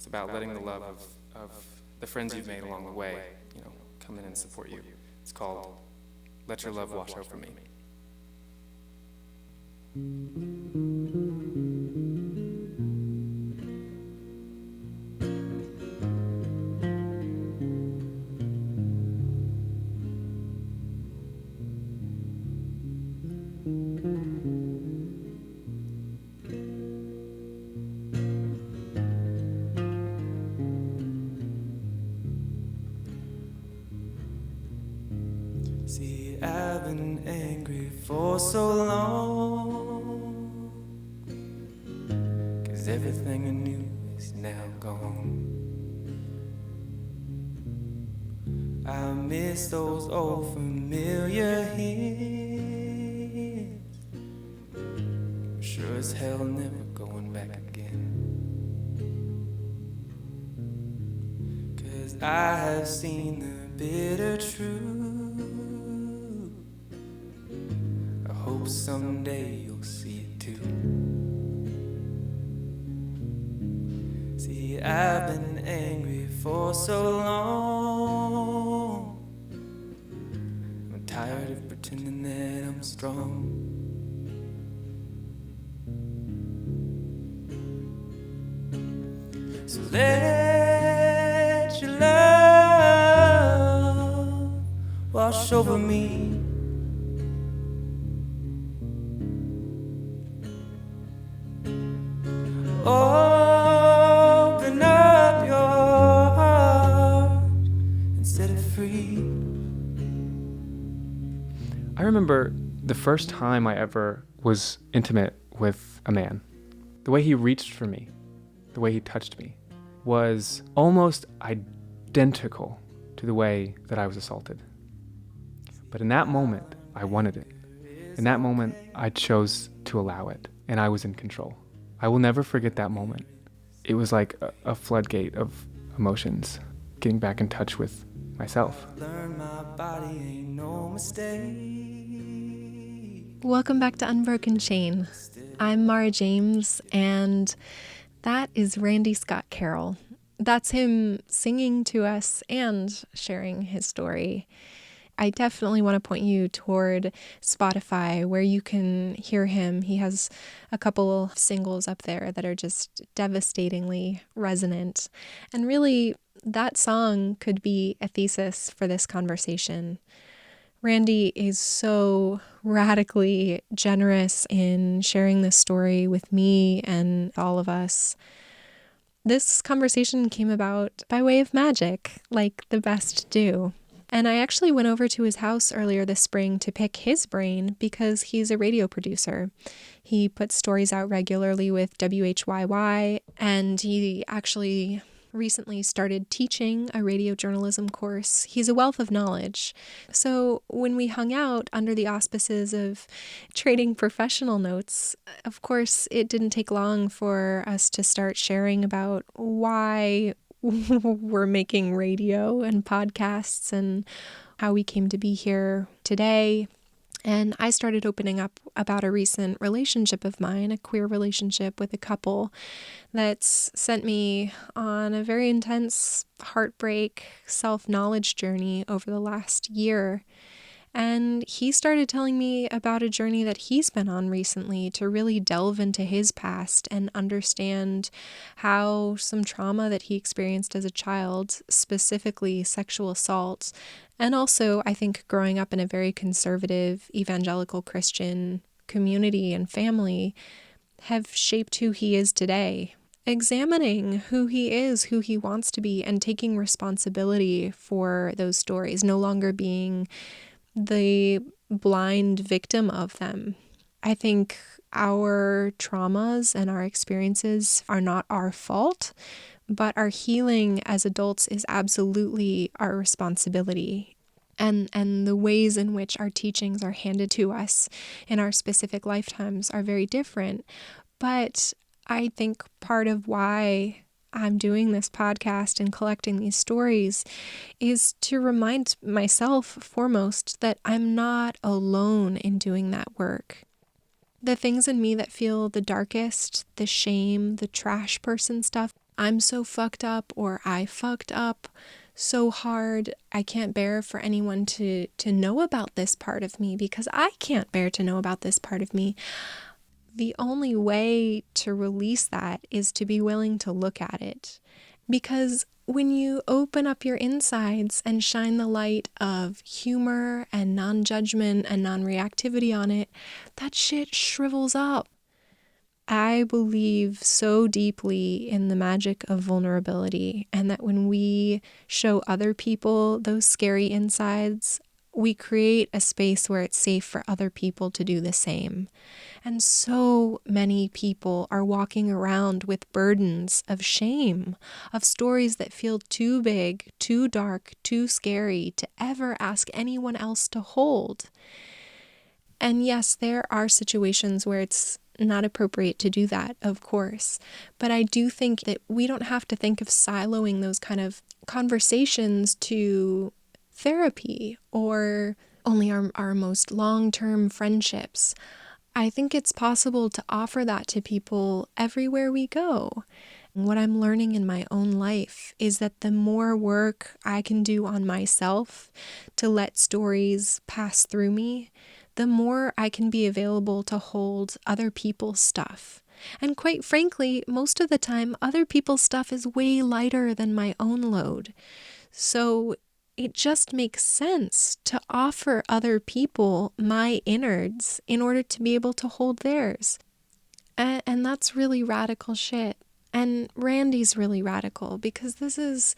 It's about letting the love of the friends you've made along the way, come in and support you. It's called Let Your Love Wash Over Me. See, I've been angry for so long, 'cause everything I knew is now gone. I miss those old familiar hints. Sure as hell never going back again. 'Cause I have seen the bitter truth. I hope someday you'll see it too. See, I've been angry for so long. I'm tired of pretending that I'm strong. So let your love wash over me. Open up your heart and set it free. I remember the first time I ever was intimate with a man. The way he reached for me, the way he touched me, was almost identical to the way that I was assaulted. But in that moment, I wanted it. In that moment, I chose to allow it, and I was in control. I will never forget that moment. It was like a floodgate of emotions, getting back in touch with myself. Welcome back to Unbroken Chain. I'm Maura James, and that is Randy Scott Carroll. That's him singing to us and sharing his story. I definitely want to point you toward Spotify where you can hear him. He has a couple singles up there that are just devastatingly resonant. And really, that song could be a thesis for this conversation. Randy is so radically generous in sharing this story with me and all of us. This conversation came about by way of magic, like the best do. And I actually went over to his house earlier this spring to pick his brain because he's a radio producer. He puts stories out regularly with WHYY, and he actually recently started teaching a radio journalism course. He's a wealth of knowledge. So when we hung out under the auspices of trading professional notes, of course, it didn't take long for us to start sharing about why we're making radio and podcasts and how we came to be here today. And I started opening up about a recent relationship of mine, a queer relationship with a couple that's sent me on a very intense heartbreak, self-knowledge journey over the last year. And he started telling me about a journey that he's been on recently to really delve into his past and understand how some trauma that he experienced as a child, specifically sexual assault, and also I think growing up in a very conservative evangelical Christian community and family, have shaped who he is today. Examining who he is, who he wants to be, and taking responsibility for those stories, no longer being the blind victim of them. I think our traumas and our experiences are not our fault, but our healing as adults is absolutely our responsibility. And the ways in which our teachings are handed to us in our specific lifetimes are very different. But I think part of why I'm doing this podcast and collecting these stories is to remind myself foremost that I'm not alone in doing that work. The things in me that feel the darkest, the shame, the trash person stuff, I'm so fucked up, or I fucked up so hard. I can't bear for anyone to know about this part of me because I can't bear to know about this part of me. The only way to release that is to be willing to look at it. Because when you open up your insides and shine the light of humor and non-judgment and non-reactivity on it, that shit shrivels up. I believe so deeply in the magic of vulnerability, and that when we show other people those scary insides, we create a space where it's safe for other people to do the same. And so many people are walking around with burdens of shame, of stories that feel too big, too dark, too scary to ever ask anyone else to hold. And yes, there are situations where it's not appropriate to do that, of course. But I do think that we don't have to think of siloing those kind of conversations to therapy or only our most long-term friendships. I think it's possible to offer that to people everywhere we go. What I'm learning in my own life is that the more work I can do on myself to let stories pass through me, the more I can be available to hold other people's stuff. And quite frankly, most of the time, other people's stuff is way lighter than my own load. So it just makes sense to offer other people my innards in order to be able to hold theirs. And that's really radical shit. And Randy's really radical because this is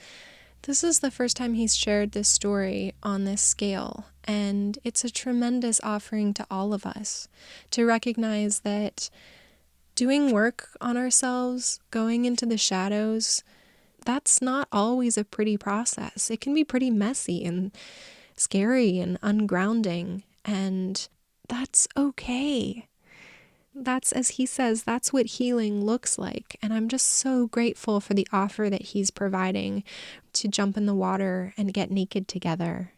the first time he's shared this story on this scale. And it's a tremendous offering to all of us to recognize that doing work on ourselves, going into the shadows, that's not always a pretty process. It can be pretty messy and scary and ungrounding, and that's okay. That's, as he says, that's what healing looks like. And I'm just so grateful for the offer that he's providing to jump in the water and get naked together.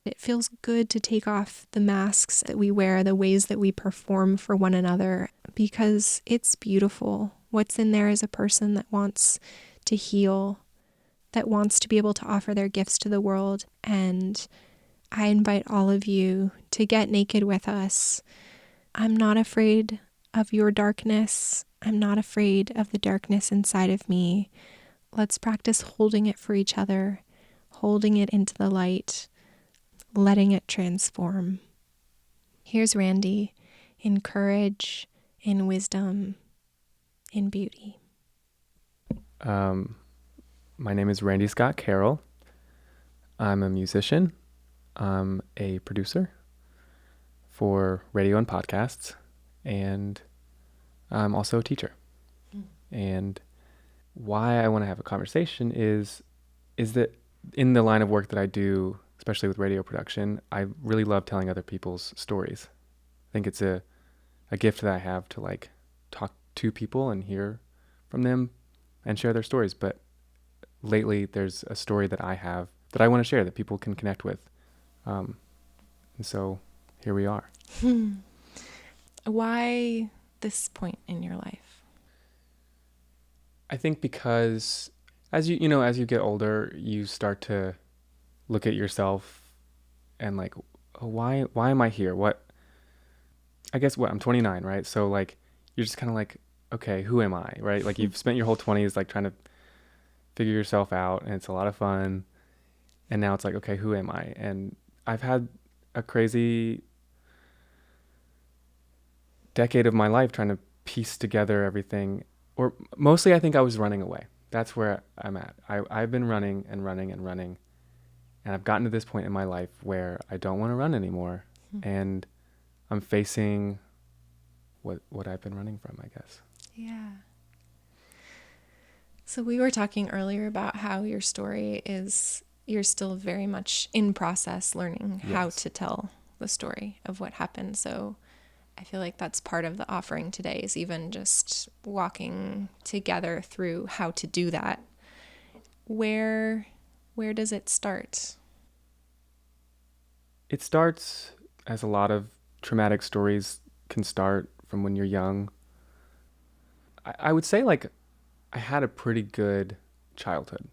It feels good to take off the masks that we wear, the ways that we perform for one another, because it's beautiful. What's in there is a person that wants to heal, that wants to be able to offer their gifts to the world. And I invite all of you to get naked with us. I'm not afraid of your darkness. I'm not afraid of the darkness inside of me. Let's practice holding it for each other, holding it into the light, letting it transform. Here's Randy in courage, in wisdom, in beauty. My name is Randy Scott Carroll. I'm a musician. I'm a producer for radio and podcasts, and I'm also a teacher. And why I want to have a conversation is that in the line of work that I do, especially with radio production, I really love telling other people's stories. I think it's a gift that I have to like talk to people and hear from them and share their stories. But lately there's a story that I have that I want to share that people can connect with. And so here we are. Why this point in your life? I think because as you get older, you start to look at yourself and like, oh, why am I here? I'm 29, right? So like, you're just kind of like, okay, who am I, right? Like you've spent your whole 20s like trying to figure yourself out, and it's a lot of fun. And now it's like, okay, who am I? And I've had a crazy decade of my life trying to piece together everything, or mostly I think I was running away. That's where I'm at. I've been running and running and running, and I've gotten to this point in my life where I don't want to run anymore. And I'm facing what I've been running from, I guess. Yeah. So we were talking earlier about how your story is, you're still very much in process learning how to tell the story of what happened. So I feel like that's part of the offering today, is even just walking together through how to do that. Where does it start? It starts, as a lot of traumatic stories can start, from when you're young. I would say like I had a pretty good childhood,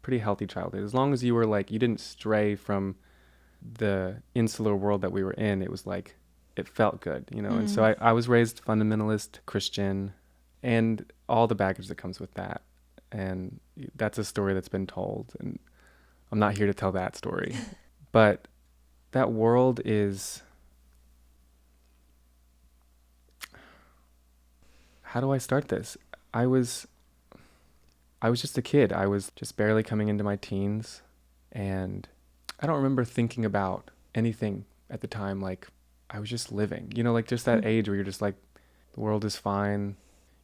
pretty healthy childhood. As long as you were like, you didn't stray from the insular world that we were in, it was like, it felt good, you know? And so I was raised fundamentalist Christian and all the baggage that comes with that. And that's a story that's been told. And I'm not here to tell that story. But that world is... How do I start this? I was just a kid. I was just barely coming into my teens, and I don't remember thinking about anything at the time. Like, I was just living, you know, like just that age where you're just like, the world is fine.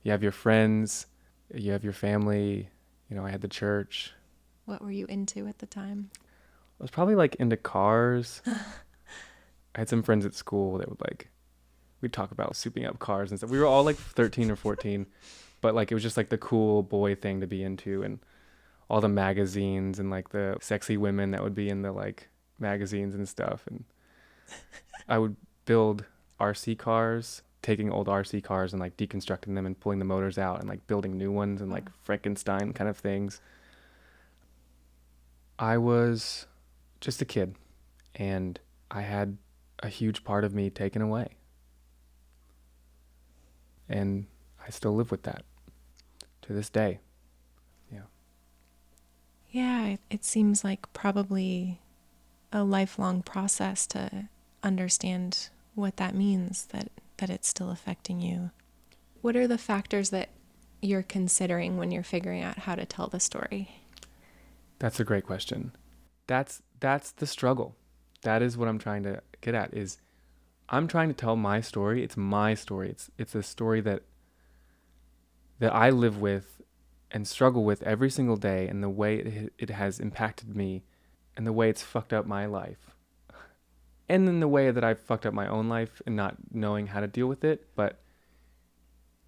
You have your friends, you have your family, you know, I had the church. What were you into at the time? I was probably like into cars. I had some friends at school that would like, we'd talk about souping up cars and stuff. We were all like 13 or 14, but like it was just like the cool boy thing to be into, and all the magazines and like the sexy women that would be in the like magazines and stuff. And I would build RC cars, taking old RC cars and like deconstructing them and pulling the motors out and like building new ones and like Frankenstein kind of things. I was just a kid, and I had a huge part of me taken away. And I still live with that to this day. Yeah. Yeah, it seems like probably a lifelong process to understand what that means, that it's still affecting you. What are the factors that you're considering when you're figuring out how to tell the story? That's a great question. That's the struggle. That is what I'm trying to get at, is I'm trying to tell my story. It's my story. It's a story that I live with and struggle with every single day, and the way it has impacted me, and the way it's fucked up my life, and in the way that I've fucked up my own life and not knowing how to deal with it. But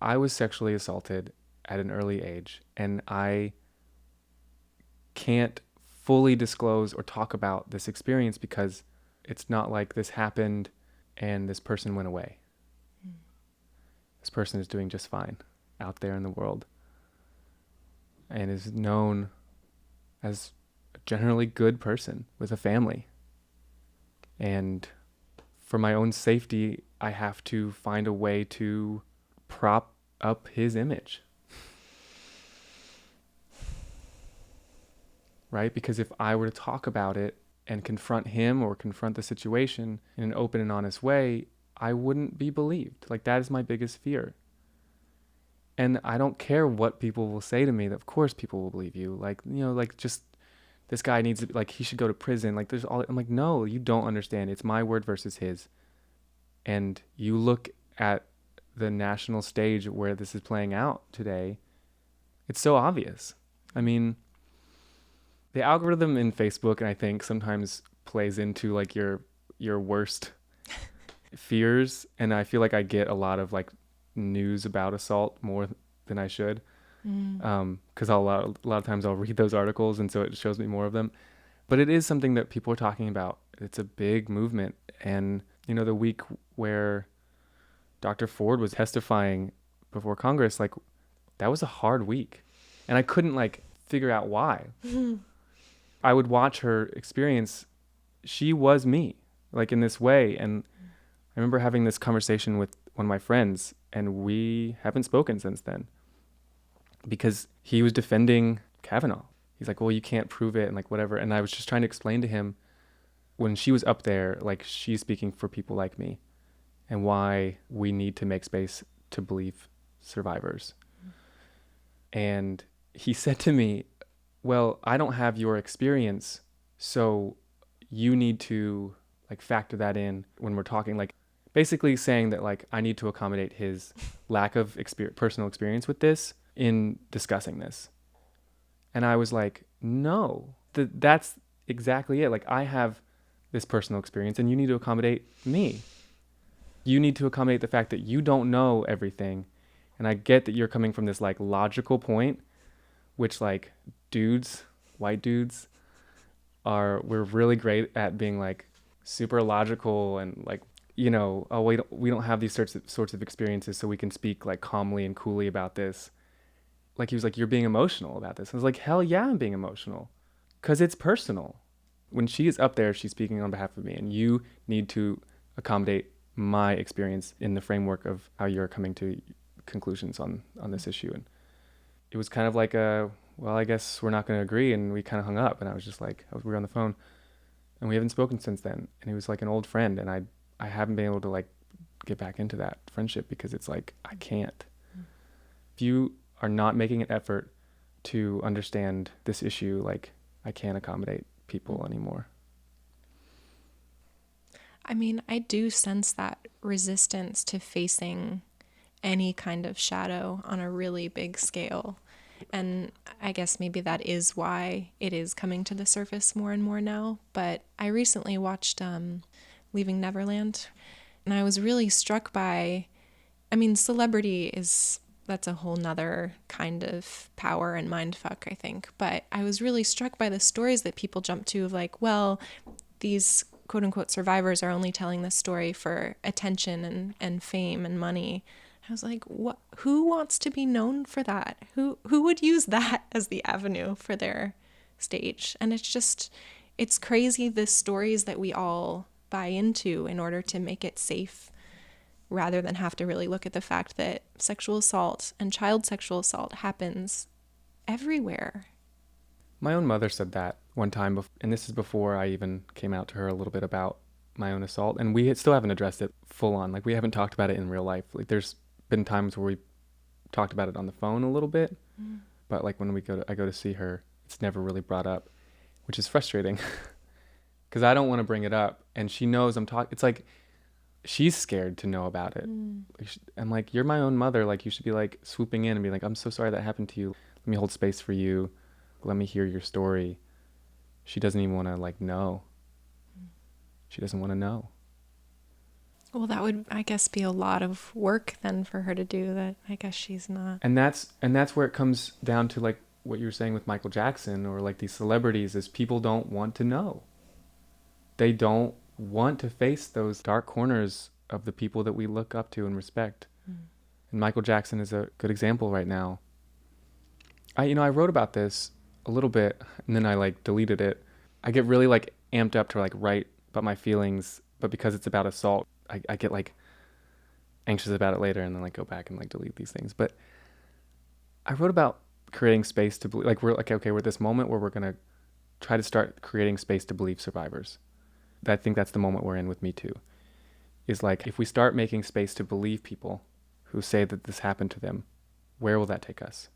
I was sexually assaulted at an early age, and I can't fully disclose or talk about this experience because it's not like this happened and this person went away. This person is doing just fine out there in the world and is known as a generally good person with a family. And for my own safety, I have to find a way to prop up his image. Right? Because if I were to talk about it and confront him or confront the situation in an open and honest way, I wouldn't be believed. Like, that is my biggest fear. And I don't care what people will say to me. Of course people will believe you. Like, you know, like, just, this guy needs to, like, he should go to prison. Like, there's all, I'm like, no, you don't understand. It's my word versus his. And you look at the national stage where this is playing out today, it's so obvious. I mean, the algorithm in Facebook, and I think sometimes plays into like your worst fears. And I feel like I get a lot of like news about assault more than I should. Because a lot of times I'll read those articles, and so it shows me more of them. But it is something that people are talking about. It's a big movement. And, you know, the week where Dr. Ford was testifying before Congress, like, that was a hard week. And I couldn't like figure out why. I would watch her experience. She was me, like, in this way. And I remember having this conversation with one of my friends, and we haven't spoken since then because he was defending Kavanaugh. He's like, well, you can't prove it, and like, whatever. And I was just trying to explain to him, when she was up there, like, she's speaking for people like me and why we need to make space to believe survivors. And he said to me, well, I don't have your experience, so you need to like factor that in when we're talking, like basically saying that like I need to accommodate his lack of personal experience with this in discussing this. And I was like, no, that's exactly it. Like, I have this personal experience and you need to accommodate me. You need to accommodate the fact that you don't know everything. And I get that you're coming from this like logical point, which like white dudes we're really great at being like super logical and like, you know, oh, we don't have these sorts of experiences, so we can speak like calmly and coolly about this. Like he was like, you're being emotional about this. I was like, hell yeah, I'm being emotional. Because it's personal. When she is up there, she's speaking on behalf of me, and you need to accommodate my experience in the framework of how you're coming to conclusions on this issue. And it was kind of like well, I guess we're not going to agree, and we kind of hung up. And I was just like, we were on the phone, and we haven't spoken since then. And he was like an old friend, and I haven't been able to like get back into that friendship because it's like I can't. If you are not making an effort to understand this issue, like I can't accommodate people anymore. I mean, I do sense that resistance to facing any kind of shadow on a really big scale. And I guess maybe that is why it is coming to the surface more and more now. But I recently watched Leaving Neverland, and I was really struck by, I mean, celebrity that's a whole nother kind of power and mindfuck, I think. But I was really struck by the stories that people jump to of like, well, these quote unquote survivors are only telling this story for attention and fame and money. I was like, what? Who wants to be known for that? Who would use that as the avenue for their stage? And it's crazy the stories that we all buy into in order to make it safe, rather than have to really look at the fact that sexual assault and child sexual assault happens everywhere. My own mother said that one time, and this is before I even came out to her a little bit about my own assault, and we still haven't addressed it full on. Like we haven't talked about it in real life. Like there's been times where we talked about it on the phone a little bit, but like when I go to see her, it's never really brought up, which is frustrating because I don't want to bring it up, and she knows I'm talking. It's like she's scared to know about it. I'm like, you're my own mother. Like you should be like swooping in and be like, I'm so sorry that happened to you. Let me hold space for you. Let me hear your story. She doesn't even want to like know. She doesn't want to know. Well, that would, I guess, be a lot of work then for her to do that. I guess she's not. And that's where it comes down to like what you were saying with Michael Jackson or like these celebrities is people don't want to know. They don't want to face those dark corners of the people that we look up to and respect. And Michael Jackson is a good example right now. I wrote about this a little bit and then I like deleted it. I get really like amped up to like write about my feelings, but because it's about assault, I get like anxious about it later and then like go back and like delete these things. But I wrote about creating space to believe, like we're like, okay, we're at this moment where we're going to try to start creating space to believe survivors. I think that's the moment we're in with Me Too. Is like, if we start making space to believe people who say that this happened to them, where will that take us?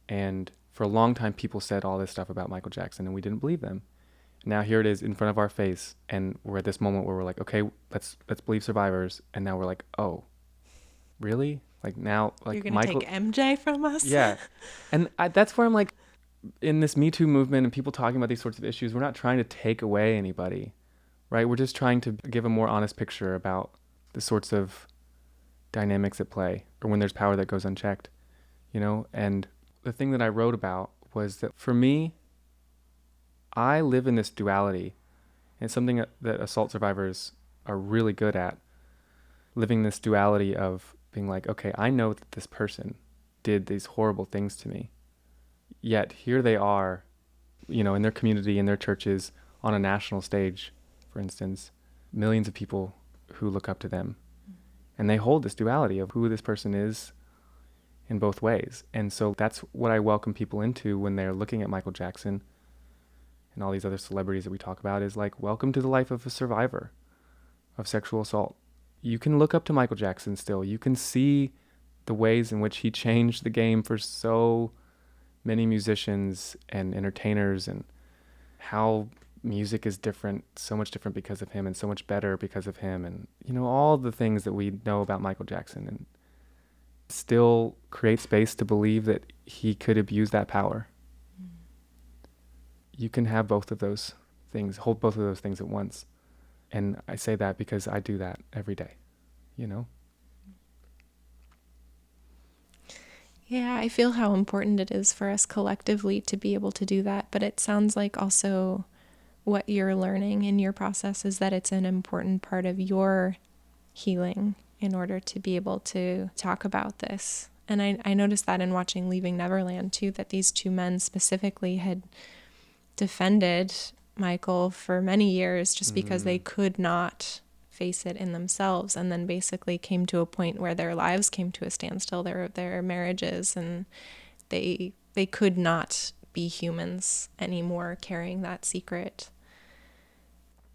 And for a long time, people said all this stuff about Michael Jackson and we didn't believe them. Now here it is in front of our face, and we're at this moment where we're like, okay, let's believe survivors. And now we're like, oh, really? Like now, like you're gonna take MJ from us? Yeah, and that's where I'm like, in this Me Too movement and people talking about these sorts of issues, we're not trying to take away anybody, right? We're just trying to give a more honest picture about the sorts of dynamics at play, or when there's power that goes unchecked, And the thing that I wrote about was that for me, I live in this duality, and it's something that assault survivors are really good at, living this duality of being like, okay, I know that this person did these horrible things to me, yet here they are, in their community, in their churches, on a national stage, for instance, millions of people who look up to them, and they hold this duality of who this person is in both ways. And so that's what I welcome people into when they're looking at Michael Jackson and all these other celebrities that we talk about, is like, welcome to the life of a survivor of sexual assault. You can look up to Michael Jackson still. You can see the ways in which he changed the game for so many musicians and entertainers, and how music is different, so much different because of him, and so much better because of him, and all the things that we know about Michael Jackson, and still create space to believe that he could abuse that power. You can have both of those things, hold both of those things at once. And I say that because I do that every day, Yeah, I feel how important it is for us collectively to be able to do that. But it sounds like also what you're learning in your process is that it's an important part of your healing in order to be able to talk about this And I noticed that in watching Leaving Neverland too, that these two men specifically had defended Michael for many years just because they could not face it in themselves, and then basically came to a point where their lives came to a standstill, their marriages, and they could not be humans anymore carrying that secret.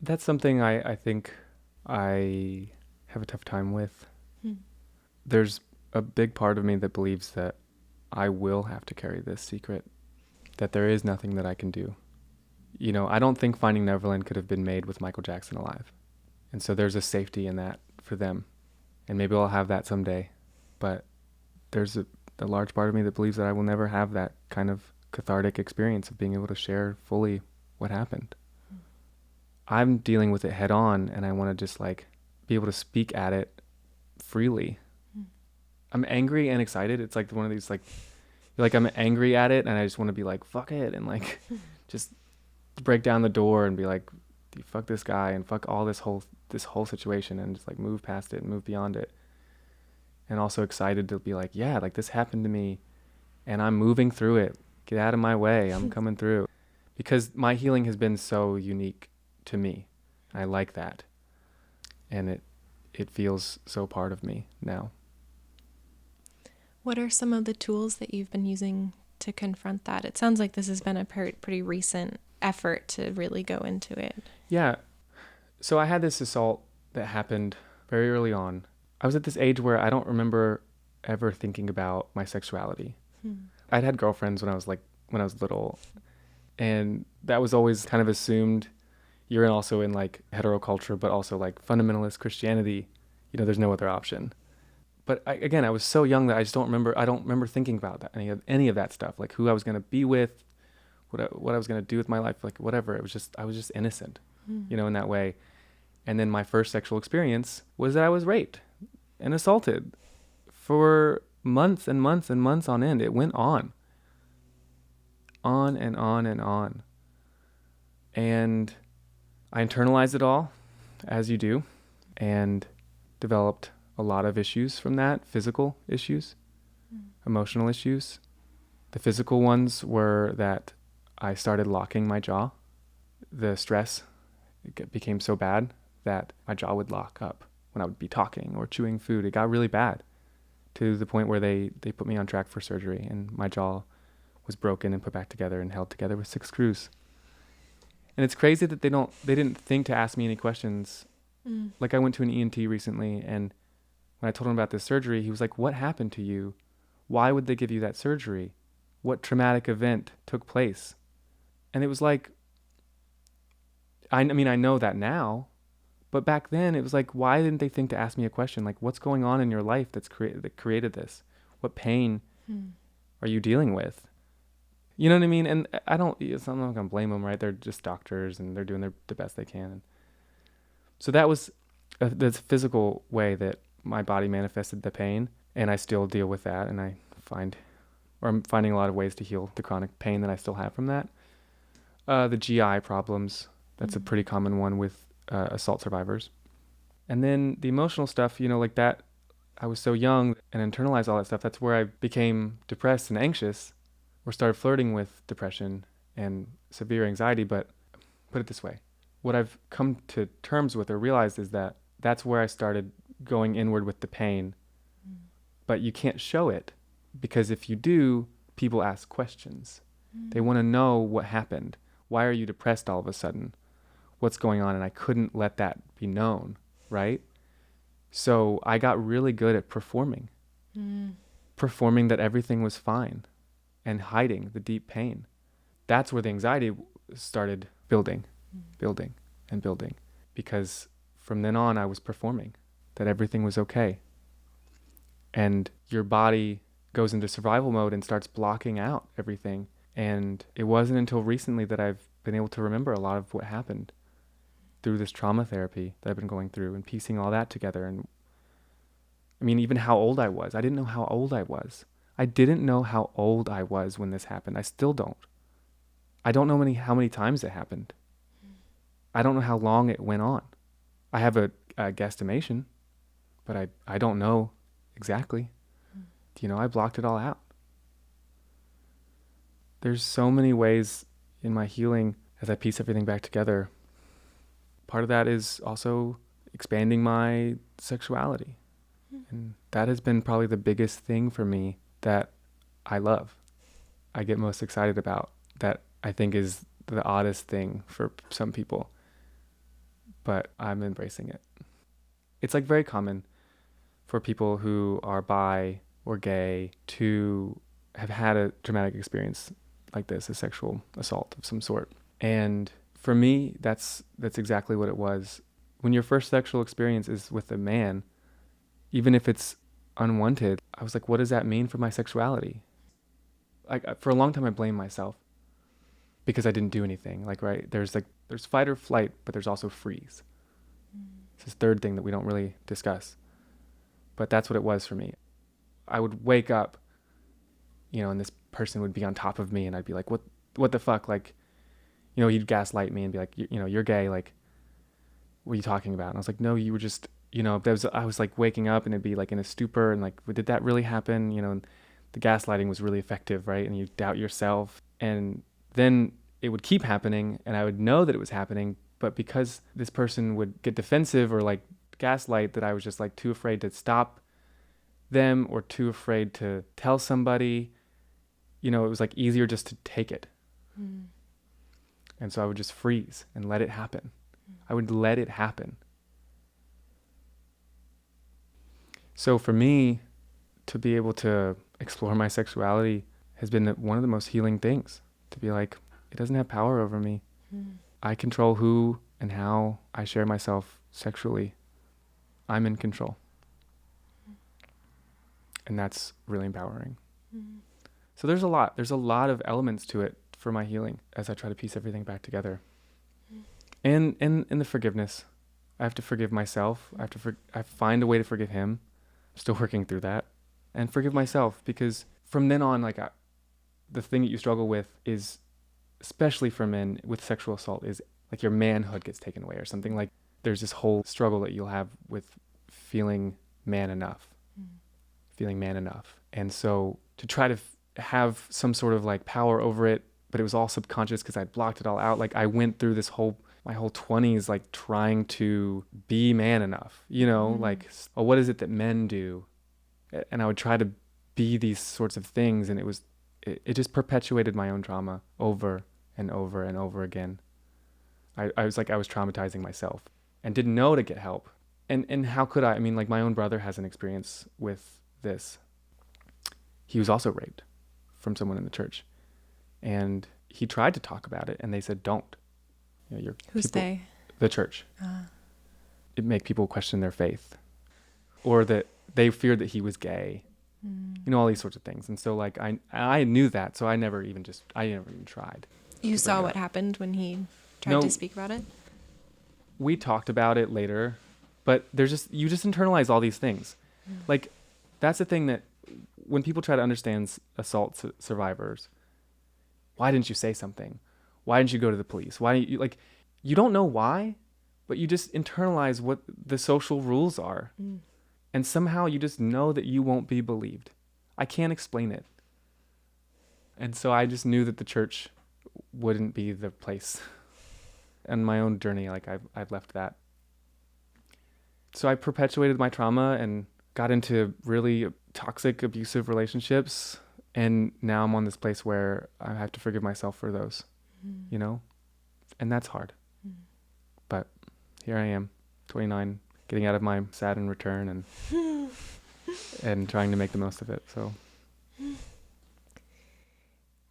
That's something I think I have a tough time with. There's a big part of me that believes that I will have to carry this secret, that there is nothing that I can do. You know, I don't think Finding Neverland could have been made with Michael Jackson alive. And so there's a safety in that for them. And maybe I'll have that someday. But there's a large part of me that believes that I will never have that kind of cathartic experience of being able to share fully what happened. I'm dealing with it head on, and I want to just like be able to speak at it freely. I'm angry and excited. It's like one of these like I'm angry at it, and I just want to be like, fuck it, and like just break down the door and be like, fuck this guy and fuck all this whole situation, and just like move past it and move beyond it. And also excited to be like, yeah, like this happened to me and I'm moving through it. Get out of my way. I'm coming through. Because my healing has been so unique to me. I like that. And it feels so part of me now. What are some of the tools that you've been using to confront that? It sounds like this has been a pretty recent effort to really go into it. Yeah. So I had this assault that happened very early on. I was at this age where I don't remember ever thinking about my sexuality. I'd had girlfriends when I was little, and that was always kind of assumed. You're also in like hetero culture, but also like fundamentalist Christianity. You know, there's no other option. But I was so young that I don't remember thinking about that, any of that stuff, like who I was going to be with, what I was going to do with my life, like whatever. I was just innocent, you know, in that way. And then my first sexual experience was that I was raped and assaulted for months and months and months on end. It went on and on and on. And I internalized it all, as you do, and developed a lot of issues from that, physical issues, emotional issues. The physical ones were that I started locking my jaw. The stress became so bad that my jaw would lock up when I would be talking or chewing food. It got really bad to the point where they put me on track for surgery, and my jaw was broken and put back together and held together with 6 screws. And it's crazy that they didn't think to ask me any questions. Like I went to an ENT recently, and when I told him about this surgery, he was like, what happened to you? Why would they give you that surgery? What traumatic event took place? And it was like, I mean, I know that now, but back then it was like, why didn't they think to ask me a question? Like, what's going on in your life that created this? What pain are you dealing with? You know what I mean? And I'm not going to blame them, right? They're just doctors and they're doing the best they can. So that was the physical way that my body manifested the pain, and I still deal with that, and I'm finding a lot of ways to heal the chronic pain that I still have from that. The GI problems, that's a pretty common one with assault survivors. And then the emotional stuff, you know, like that, I was so young and internalized all that stuff. That's where I became depressed and anxious, or started flirting with depression and severe anxiety. But put it this way, what I've come to terms with or realized is that that's where I started going inward with the pain. But you can't show it, because if you do, people ask questions. They want to know what happened. Why are you depressed all of a sudden? What's going on? And I couldn't let that be known, right? So I got really good at performing that everything was fine, and hiding the deep pain. That's where the anxiety started building, because from then on I was performing that everything was okay. And your body goes into survival mode and starts blocking out everything. And it wasn't until recently that I've been able to remember a lot of what happened through this trauma therapy that I've been going through, and piecing all that together. And I mean, even how old I was. I didn't know how old I was. I didn't know how old I was when this happened. I still don't. I don't know how many times it happened. I don't know how long it went on. I have a guesstimation, but I don't know exactly. I blocked it all out. There's so many ways in my healing as I piece everything back together. Part of that is also expanding my sexuality. And that has been probably the biggest thing for me that I love. I get most excited about, that I think is the oddest thing for some people. But I'm embracing it. It's like very common for people who are bi or gay to have had a traumatic experience like this, a sexual assault of some sort. And for me, that's exactly what it was. When your first sexual experience is with a man, even if it's unwanted, I was like, what does that mean for my sexuality? Like, for a long time, I blamed myself because I didn't do anything. Like, right, there's fight or flight, but there's also freeze. It's this third thing that we don't really discuss. But that's what it was for me. I would wake up, and this person would be on top of me, and I'd be like, what the fuck? Like, he'd gaslight me and be like, you're gay. Like, what are you talking about? And I was like, no, you were just, I was like waking up and it'd be like in a stupor and like, did that really happen? And the gaslighting was really effective, right? And you doubt yourself. And then it would keep happening and I would know that it was happening, but because this person would get defensive or like gaslight, that I was just like too afraid to stop them or too afraid to tell somebody, it was like easier just to take it. And so I would just freeze and let it happen. I would let it happen. So for me, to be able to explore my sexuality has been one of the most healing things. To be like, it doesn't have power over me. I control who and how I share myself sexually. I'm in control. And that's really empowering. So there's a lot of elements to it for my healing as I try to piece everything back together. And in the forgiveness, I have to forgive myself. I find a way to forgive him. I'm still working through that. And forgive myself, because from then on, like the thing that you struggle with is, especially for men with sexual assault, is like your manhood gets taken away or something. Like there's this whole struggle that you'll have with feeling man enough. And so to try to have some sort of like power over it, but it was all subconscious because I blocked it all out. Like I went through my whole 20s, like trying to be man enough, like, oh, what is it that men do? And I would try to be these sorts of things. And it just perpetuated my own trauma over and over and over again. I was traumatizing myself and didn't know to get help. And how could I? I mean, like my own brother has an experience with this. He was also raped from someone in the church. And he tried to talk about it and they said, don't. Who's they? The church. It make people question their faith, or that they feared that he was gay, all these sorts of things. And so like I knew that, so I never even tried. You saw what happened when he tried to speak about it? We talked about it later, but you just internalize all these things. Like that's the thing, that when people try to understand assault survivors, why didn't you say something? Why didn't you go to the police? Why you don't know why, but you just internalize what the social rules are. And somehow you just know that you won't be believed. I can't explain it. And so I just knew that the church wouldn't be the place. And my own journey, like I've left that. So I perpetuated my trauma and got into really toxic, abusive relationships. And now I'm on this place where I have to forgive myself for those, and that's hard. But here I am, 29, getting out of my Saturn return and trying to make the most of it. So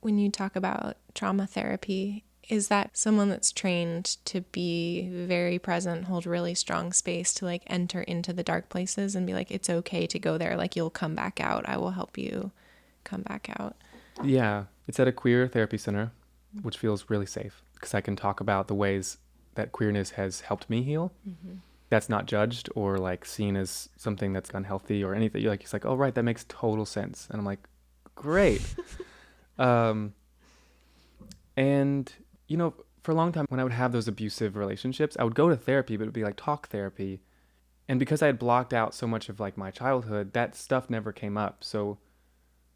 when you talk about trauma therapy, is that someone that's trained to be very present, hold really strong space to like enter into the dark places and be like, it's okay to go there. Like you'll come back out. I will help you come back out. Yeah. It's at a queer therapy center, which feels really safe because I can talk about the ways that queerness has helped me heal. That's not judged or like seen as something that's unhealthy or anything. You're like, it's like, oh, right. That makes total sense. And I'm like, great. And for a long time when I would have those abusive relationships, I would go to therapy, but it would be like talk therapy. And because I had blocked out so much of like my childhood, that stuff never came up. So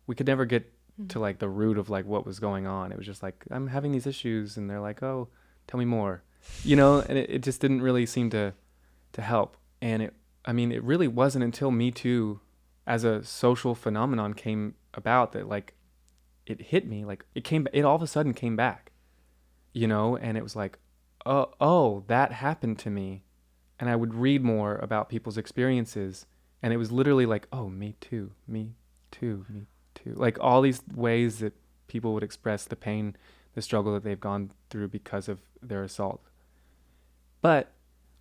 we could never get to like the root of like what was going on. It was just like, I'm having these issues, and they're like, oh, tell me more, and it just didn't really seem to help. And it really wasn't until Me Too as a social phenomenon came about that like it hit me, like it all of a sudden came back, and it was like, oh, that happened to me. And I would read more about people's experiences, and it was literally like, oh, me too, me too, me too. Like all these ways that people would express the pain, the struggle that they've gone through because of their assault. But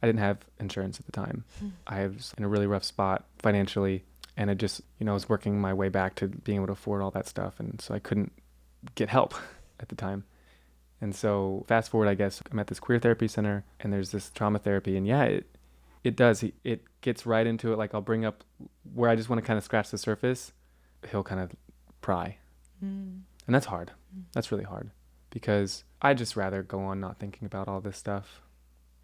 I didn't have insurance at the time. I was in a really rough spot financially, and I just, was working my way back to being able to afford all that stuff. And so I couldn't get help at the time. And so fast forward, I guess, I'm at this queer therapy center, and there's this trauma therapy. And yeah, it does. It gets right into it. Like I'll bring up where I just want to kind of scratch the surface. He'll kind of pry. And that's hard. That's really hard, because I'd just rather go on not thinking about all this stuff.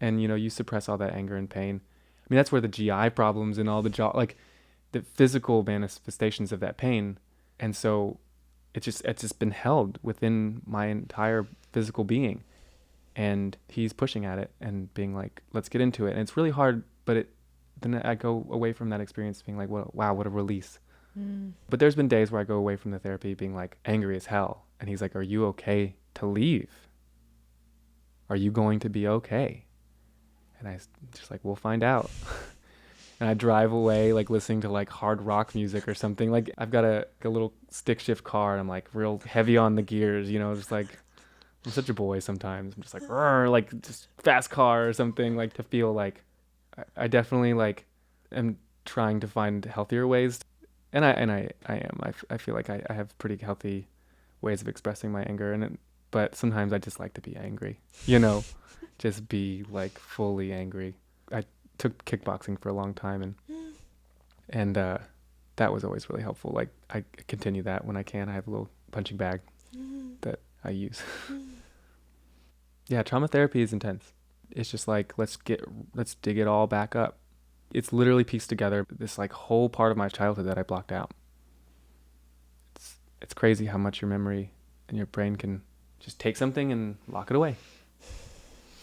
And, you suppress all that anger and pain. I mean, that's where the GI problems and all the the physical manifestations of that pain. And so it's just been held within my entire physical being. And he's pushing at it and being like, let's get into it. And it's really hard, but then I go away from that experience being like, well, wow, what a release. But there's been days where I go away from the therapy being like angry as hell. And he's like, are you okay to leave? Are you going to be okay? And I just like, we'll find out. And I drive away like listening to like hard rock music or something. Like I've got a little stick shift car, and I'm like real heavy on the gears, just like, I'm such a boy sometimes. I'm just like, like just fast car or something, like to feel like I definitely like am trying to find healthier ways. And I am. I feel like I have pretty healthy ways of expressing my anger, but sometimes I just like to be angry, just be like fully angry. I took kickboxing for a long time, and that was always really helpful. Like I continue that when I can. I have a little punching bag that I use. Yeah, trauma therapy is intense. It's just like, let's dig it all back up. It's literally pieced together this like whole part of my childhood that I blocked out. It's crazy how much your memory and your brain can just take something and lock it away.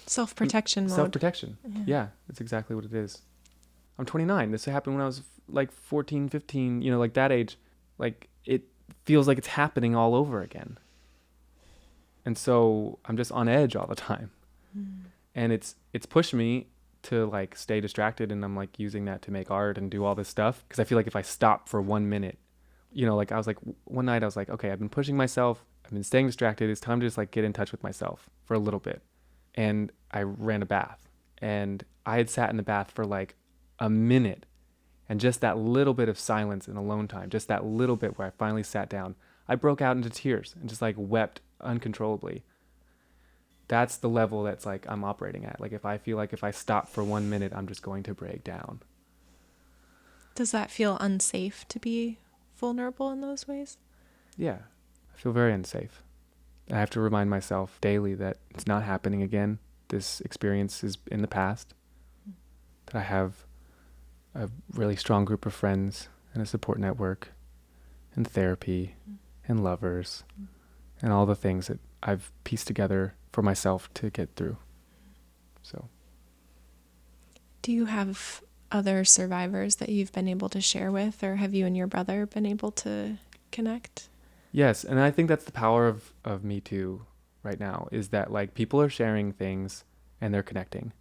Self-protection mode. Self-protection. Yeah, that's exactly what it is. I'm 29. This happened when I was like 14, 15, like that age. Like it feels like it's happening all over again. And so I'm just on edge all the time. And it's pushed me to like stay distracted, and I'm like using that to make art and do all this stuff, because I feel like if I stop for 1 minute, like I was like, one night I was like, okay, I've been pushing myself, I've been staying distracted, it's time to just like get in touch with myself for a little bit. And I ran a bath, and I had sat in the bath for like a minute, and just that little bit of silence and alone time, just that little bit where I finally sat down, I broke out into tears and just like wept uncontrollably. That's the level that's like I'm operating at. Like if I feel like if I stop for 1 minute, I'm just going to break down. Does that feel unsafe to be vulnerable in those ways? Yeah, I feel very unsafe. I have to remind myself daily that it's not happening again. This experience is in the past. That I have a really strong group of friends and a support network and therapy and lovers and all the things that I've pieced together for myself to get through. So, do you have other survivors that you've been able to share with, or have you and your brother been able to connect? Yes, and I think that's the power of Me Too right now, is that like people are sharing things and they're connecting.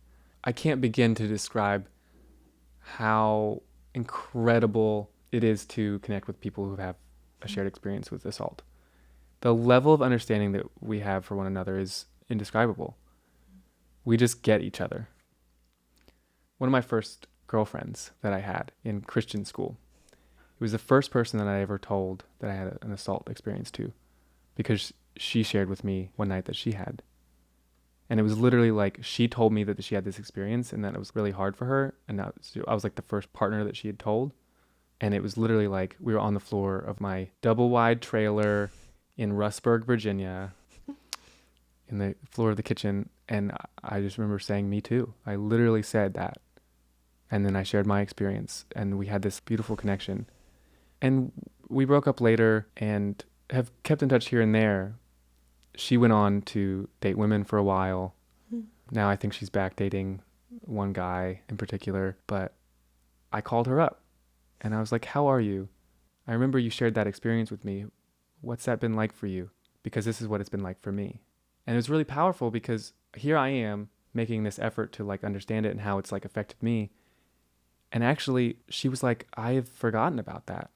I can't begin to describe how incredible it is to connect with people who have a shared experience with assault. The level of understanding that we have for one another is indescribable. We just get each other. One of my first girlfriends that I had in Christian school, it was the first person that I ever told that I had an assault experience to, because she shared with me one night that she had. And it was literally like she told me that she had this experience and that it was really hard for her. And I was like the first partner that she had told. And it was literally like we were on the floor of my double wide trailer in Rustburg, Virginia, in the floor of the kitchen. And I just remember saying, me too. I literally said that. And then I shared my experience, and we had this beautiful connection. And we broke up later and have kept in touch here and there. She went on to date women for a while. Now I think she's back dating one guy in particular, but I called her up and I was like, how are you? I remember you shared that experience with me. What's that been like for you? Because this is what it's been like for me. And it was really powerful because here I am making this effort to like understand it and how it's like affected me. And actually she was like, I've forgotten about that.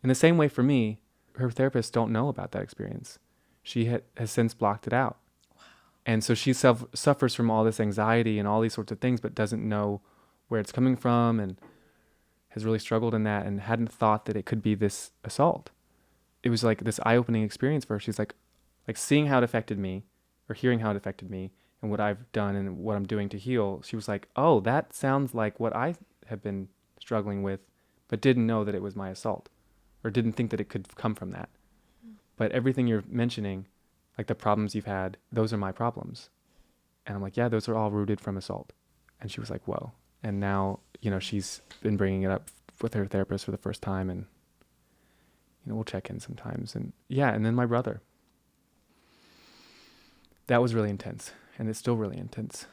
In the same way for me, her therapists don't know about that experience. She has since blocked it out. Wow. And so she suffers from all this anxiety and all these sorts of things, but doesn't know where it's coming from and has really struggled in that and hadn't thought that it could be this assault. It was like this eye-opening experience for her. She's like seeing how it affected me or hearing how it affected me and what I've done and what I'm doing to heal. She was like, oh, that sounds like what I have been struggling with, but didn't know that it was my assault or didn't think that it could come from that. But everything you're mentioning, like the problems you've had, those are my problems. And I'm like, yeah, those are all rooted from assault. And she was like, whoa. And now, she's been bringing it up with her therapist for the first time. And, we'll check in sometimes. And yeah, and then my brother. That was really intense. And it's still really intense.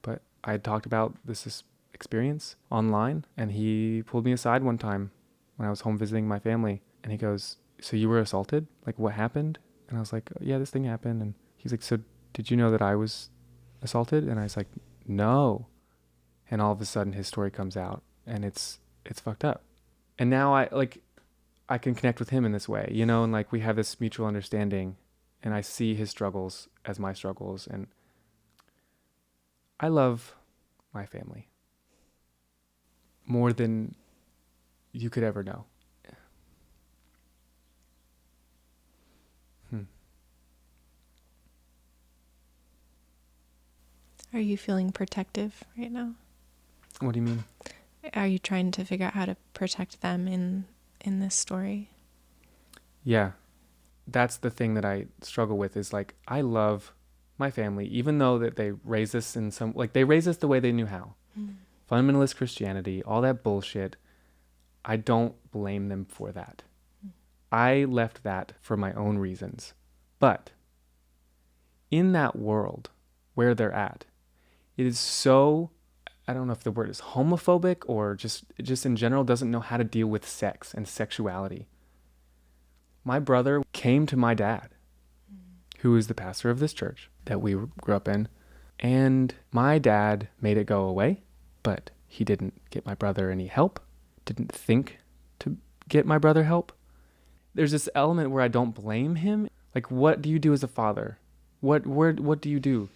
But I had talked about this experience online. And he pulled me aside one time when I was home visiting my family. And he goes, so you were assaulted? Like, what happened? And I was like, yeah, this thing happened. And he's like, so did you know that I was assaulted? And I was like, no. And all of a sudden his story comes out and it's fucked up. And now I can connect with him in this way, and like we have this mutual understanding and I see his struggles as my struggles. And I love my family more than you could ever know. Are you feeling protective right now? What do you mean? Are you trying to figure out how to protect them in this story? Yeah. That's the thing that I struggle with is like, I love my family, even though that they raised us they raised us the way they knew how. Fundamentalist Christianity, all that bullshit. I don't blame them for that. I left that for my own reasons. But in that world where they're at, it is so, I don't know if the word is homophobic or just in general doesn't know how to deal with sex and sexuality. My brother came to my dad, who is the pastor of this church that we grew up in, and my dad made it go away, but he didn't get my brother any help, didn't think to get my brother help. There's this element where I don't blame him. Like, what do you do as a father? What do you do?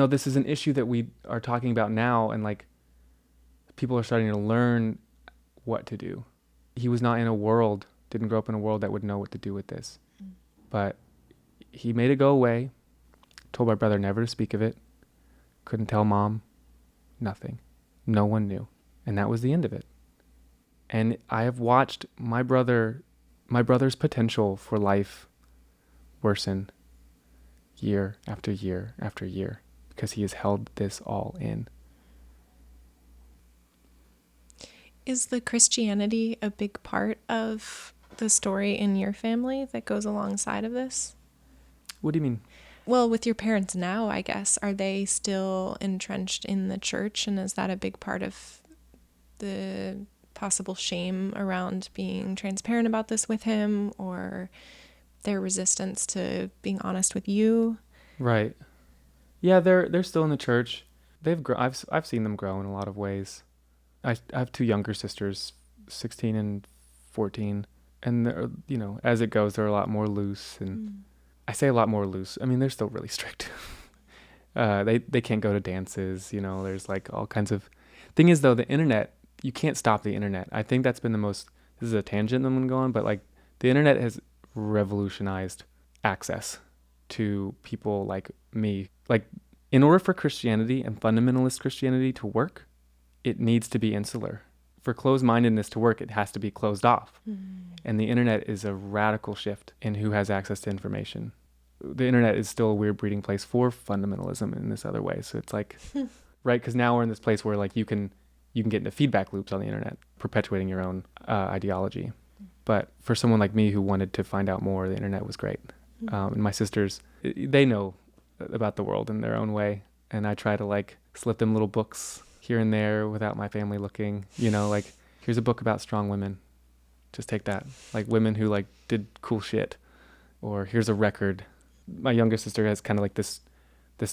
This is an issue that we are talking about now, and like people are starting to learn what to do. He was not didn't grow up in a world that would know what to do with this. But he made it go away, told my brother never to speak of it, couldn't tell mom, nothing. No one knew. And that was the end of it. And I have watched my brother's potential for life worsen year after year after year because he has held this all in. Is the Christianity a big part of the story in your family that goes alongside of this? What do you mean? Well, with your parents now, I guess, are they still entrenched in the church? And is that a big part of the possible shame around being transparent about this with him, or their resistance to being honest with you? Right. Yeah, they're still in the church. I've seen them grow in a lot of ways. I have two younger sisters, 16 and 14, and they're, as it goes, they're a lot more loose. And I say a lot more loose. I mean, they're still really strict. They can't go to dances. There's like all kinds of. Thing is, though, the internet, you can't stop the internet. I think that's been the most. This is a tangent I'm going to go on, but like the internet has revolutionized access to people like me. Like, in order for Christianity and fundamentalist Christianity to work, it needs to be insular. For closed-mindedness to work, it has to be closed off. And the internet is a radical shift in who has access to information. The internet is still a weird breeding place for fundamentalism in this other way. So it's like, right, because now we're in this place where like you can you can get into feedback loops on the internet, perpetuating your own ideology. But for someone like me who wanted to find out more, the internet was great. And my sisters, they know about the world in their own way. And I try to like slip them little books here and there without my family looking, you know, like here's a book about strong women. Just take that. Like women who like did cool shit. Or here's a record. My younger sister has kind of like this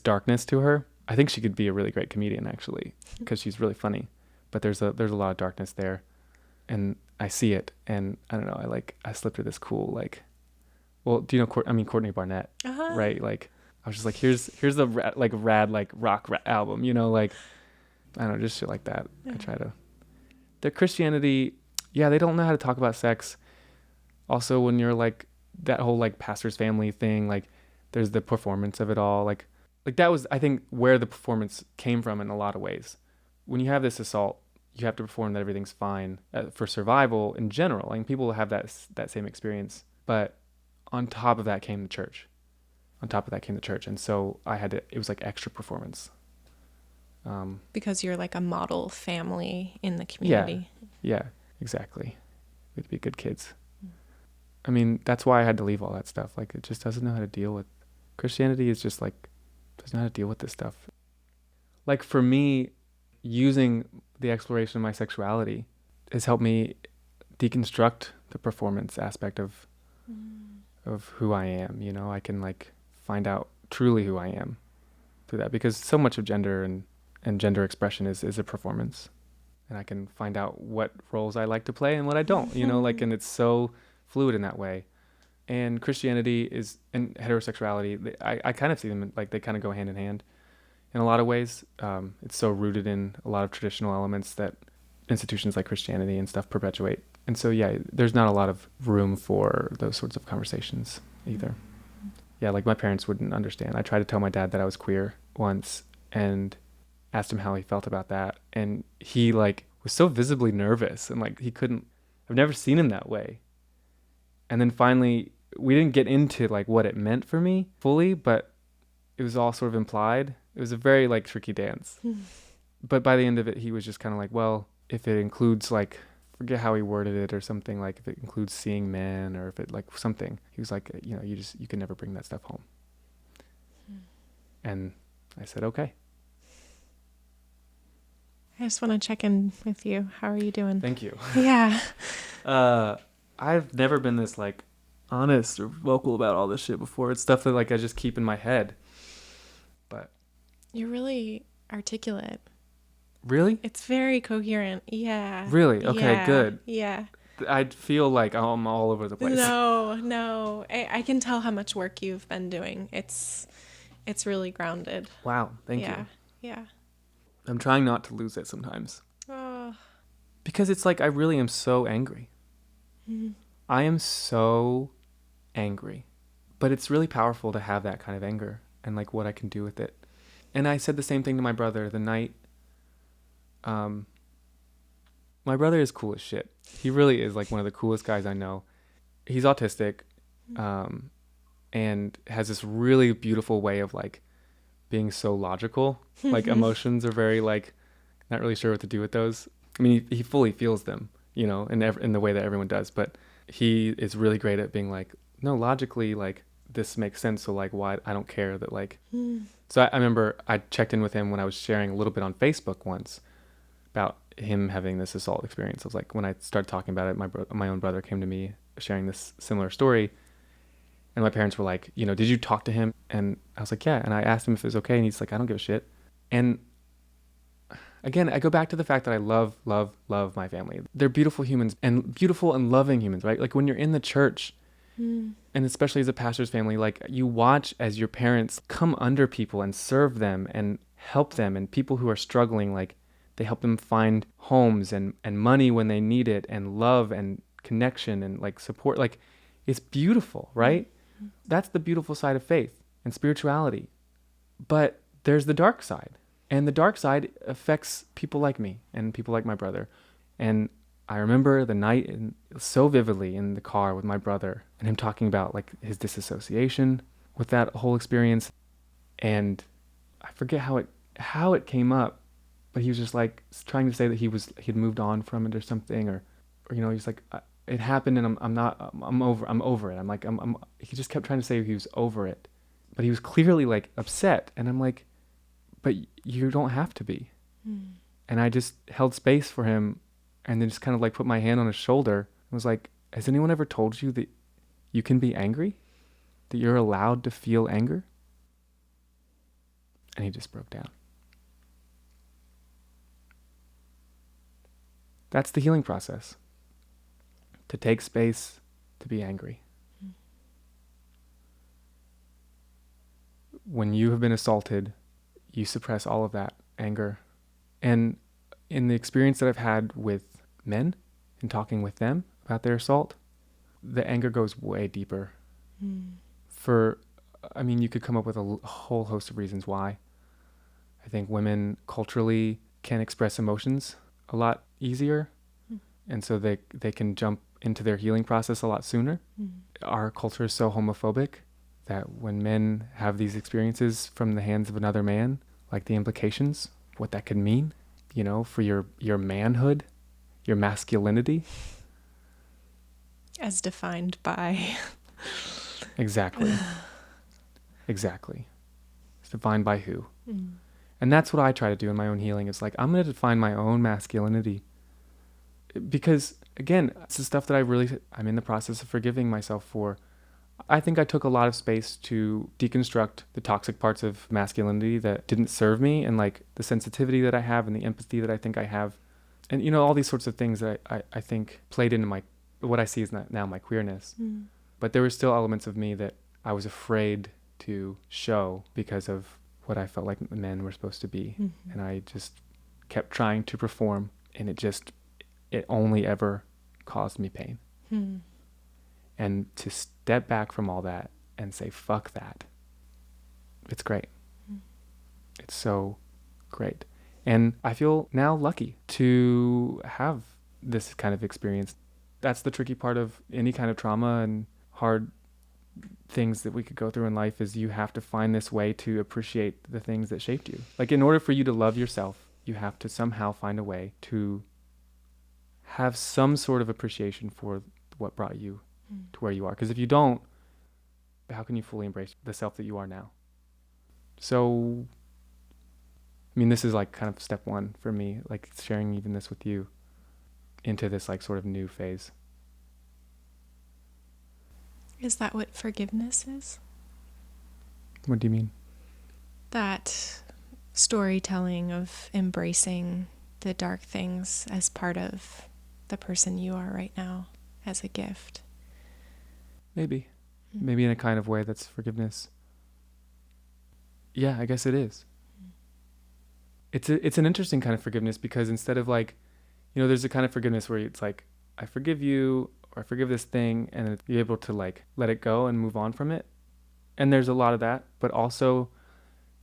darkness to her. I think she could be a really great comedian actually, because she's really funny. But there's a lot of darkness there. And I see it, and I don't know, I slipped her this cool, like, well, do you know, Courtney Barnett, right? Like, I was just like, here's the rad rock album, you know, like, I don't know, just shit like that. I try to, their Christianity, yeah, they don't know how to talk about sex. Also, when you're like, that whole like pastor's family thing, like, there's the performance of it all, like that was, I think, where the performance came from in a lot of ways. When you have this assault, you have to perform that everything's fine for survival in general. Like people have that same experience, but on top of that came the church. And so it was like extra performance. Because you're like a model family in the community. Yeah, exactly. We have to be good kids. I mean, that's why I had to leave all that stuff. Like it just doesn't know how to deal with, Christianity is just like, doesn't know how to deal with this stuff. Like for me, using the exploration of my sexuality has helped me deconstruct the performance aspect of who I am. You know, I can like find out truly who I am through that, because so much of gender and gender expression is a performance, and I can find out what roles I like to play and what I don't, you know, like, and it's so fluid in that way. And Christianity and heterosexuality, I kind of see them like they kind of go hand in hand. In a lot of ways, it's so rooted in a lot of traditional elements that institutions like Christianity and stuff perpetuate. And so, yeah, there's not a lot of room for those sorts of conversations either. Yeah, like my parents wouldn't understand. I tried to tell my dad that I was queer once and asked him how he felt about that. And he like was so visibly nervous and like I've never seen him that way. And then finally, we didn't get into like what it meant for me fully, but it was all sort of implied. It was a very like tricky dance. But by the end of it, he was just kind of like, well, if it includes like, forget how he worded it or something, like if it includes seeing men or if it like something, he was like, you know, you can never bring that stuff home. And I said, okay. I just want to check in with you. How are you doing? Thank you. Yeah. I've never been this like honest or vocal about all this shit before. It's stuff that like I just keep in my head. But you're really articulate. Really? It's very coherent. Yeah. Really? Okay, yeah. Good. Yeah. I feel like I'm all over the place. No. I can tell how much work you've been doing. It's really grounded. Wow. Thank you. Yeah. I'm trying not to lose it sometimes. Oh. Because it's like I really am so angry. I am so angry. But it's really powerful to have that kind of anger and like what I can do with it. And I said the same thing to my brother the night. My brother is cool as shit. He really is like one of the coolest guys I know. He's autistic, and has this really beautiful way of like being so logical. Like emotions are very like, not really sure what to do with those. I mean, he fully feels them, you know, in the way that everyone does. But he is really great at being like, no, logically, like this makes sense. So like, why? I don't care that like. So I remember I checked in with him when I was sharing a little bit on Facebook once about him having this assault experience. I was like, when I started talking about it, my own brother came to me sharing this similar story. And my parents were like, you know, did you talk to him? And I was like, yeah. And I asked him if it was okay. And he's like, I don't give a shit. And again, I go back to the fact that I love my family. They're beautiful humans and beautiful and loving humans, right? Like when you're in the church, and especially as a pastor's family, like you watch as your parents come under people and serve them and help them, and people who are struggling, like they help them find homes and money when they need it, and love and connection and like support. Like it's beautiful, right? That's the beautiful side of faith and spirituality. But there's the dark side, and the dark side affects people like me and people like my brother. And I remember the night so vividly in the car with my brother and him talking about like his disassociation with that whole experience. And I forget how it came up, but he was just like trying to say that he'd moved on from it or something, or he's like, it happened and I'm over it. I'm like, he just kept trying to say he was over it, but he was clearly like upset. And I'm like, but you don't have to be. And I just held space for him and then just kind of like put my hand on his shoulder and was like, has anyone ever told you that you can be angry? That you're allowed to feel anger? And he just broke down. That's the healing process. To take space, to be angry. When you have been assaulted, you suppress all of that anger. And in the experience that I've had with men, in talking with them about their assault, the anger goes way deeper. You could come up with a whole host of reasons why. I think women culturally can express emotions a lot easier. And so they can jump into their healing process a lot sooner. Our culture is so homophobic that when men have these experiences from the hands of another man, like the implications, what that could mean, for your manhood, your masculinity. As defined by... Exactly. It's defined by who? And that's what I try to do in my own healing. It's like, I'm going to define my own masculinity. Because, again, it's the stuff that I'm in the process of forgiving myself for. I think I took a lot of space to deconstruct the toxic parts of masculinity that didn't serve me, and like the sensitivity that I have and the empathy that I think I have. And, all these sorts of things that I think played into what I see as now my queerness. But there were still elements of me that I was afraid to show because of what I felt like men were supposed to be. And I just kept trying to perform, and it only ever caused me pain. And to step back from all that and say, fuck that. It's great. It's so great. And I feel now lucky to have this kind of experience. That's the tricky part of any kind of trauma and hard things that we could go through in life, is you have to find this way to appreciate the things that shaped you. Like, in order for you to love yourself, you have to somehow find a way to have some sort of appreciation for what brought you to where you are. Because if you don't, how can you fully embrace the self that you are now? So, this is like kind of step one for me, like sharing even this with you into this like sort of new phase. Is that what forgiveness is? What do you mean? That storytelling of embracing the dark things as part of the person you are right now, as a gift. Maybe in a kind of way that's forgiveness. Yeah, I guess it is. It's an interesting kind of forgiveness, because instead of like, there's a kind of forgiveness where it's like, I forgive you, or I forgive this thing, and you're able to like let it go and move on from it. And there's a lot of that, but also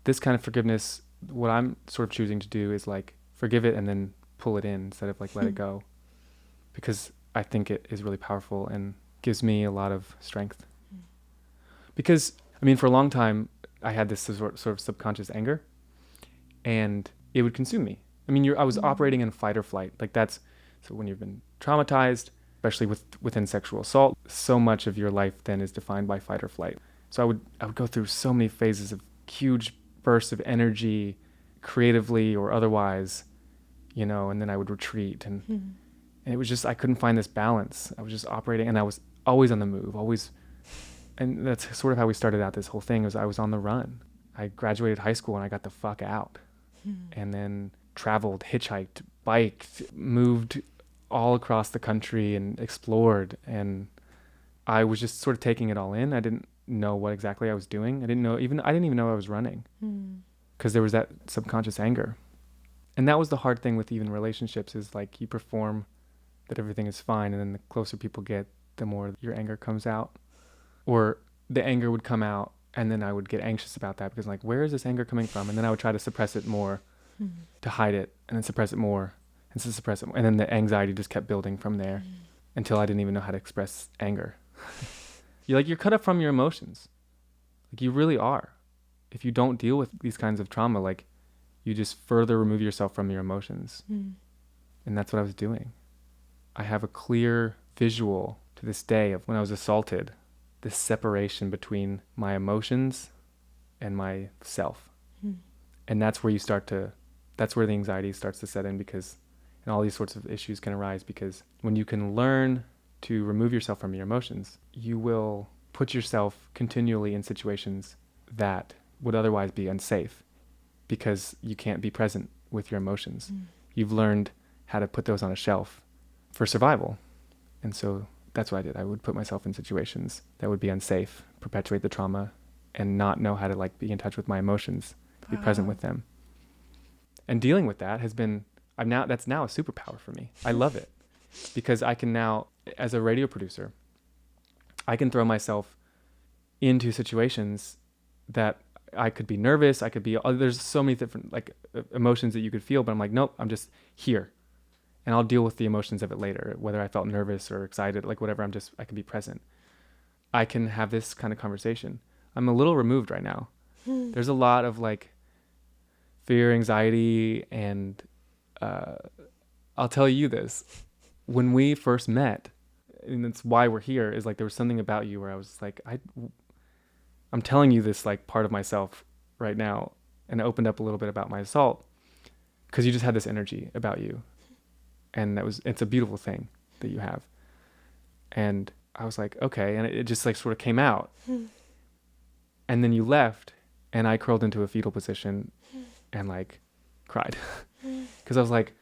this kind of forgiveness, what I'm sort of choosing to do is like forgive it and then pull it in instead of like let it go, because I think it is really powerful and gives me a lot of strength. Because for a long time I had this sort of subconscious anger, and it would consume me. I was operating in fight or flight. Like so when you've been traumatized, especially within sexual assault, so much of your life then is defined by fight or flight. So I would go through so many phases of huge bursts of energy, creatively or otherwise, and then I would retreat, and it was just, I couldn't find this balance. I was just operating, and I was always on the move, always. And that's sort of how we started out this whole thing, was I was on the run. I graduated high school and I got the fuck out, and then traveled, hitchhiked, biked, moved all across the country and explored. And I was just sort of taking it all in. I didn't know what exactly I was doing. I didn't even know I was running, because there was that subconscious anger. And that was the hard thing with even relationships, is like you perform that everything is fine, and then the closer people get, the more your anger comes out. Or the anger would come out, and then I would get anxious about that, because like, where is this anger coming from? And then I would try to suppress it more, to hide it, and then suppress it more, and to suppress it more. And then the anxiety just kept building from there until I didn't even know how to express anger. You're cut up from your emotions. Like, you really are. If you don't deal with these kinds of trauma, like, you just further remove yourself from your emotions. And that's what I was doing. I have a clear visual to this day of when I was assaulted, this separation between my emotions and myself. And that's where that's where the anxiety starts to set in, because, and all these sorts of issues can arise, because when you can learn to remove yourself from your emotions, you will put yourself continually in situations that would otherwise be unsafe, because you can't be present with your emotions. You've learned how to put those on a shelf for survival. And so that's what I did. I would put myself in situations that would be unsafe, perpetuate the trauma, and not know how to like be in touch with my emotions, be present with them. And dealing with that has been, that's now a superpower for me. I love it, because I can now, as a radio producer, I can throw myself into situations that I could be nervous. I could be, there's so many different like emotions that you could feel, but I'm like, nope, I'm just here, and I'll deal with the emotions of it later, whether I felt nervous or excited, like whatever, I can be present. I can have this kind of conversation. I'm a little removed right now. There's a lot of like fear, anxiety, and I'll tell you this. When we first met, and that's why we're here, is like there was something about you where I was like, I'm telling you this like part of myself right now, and it opened up a little bit about my assault, because you just had this energy about you, and it's a beautiful thing that you have. And I was like, okay, and it just like sort of came out. And then you left, and I curled into a fetal position and like cried, because I was like,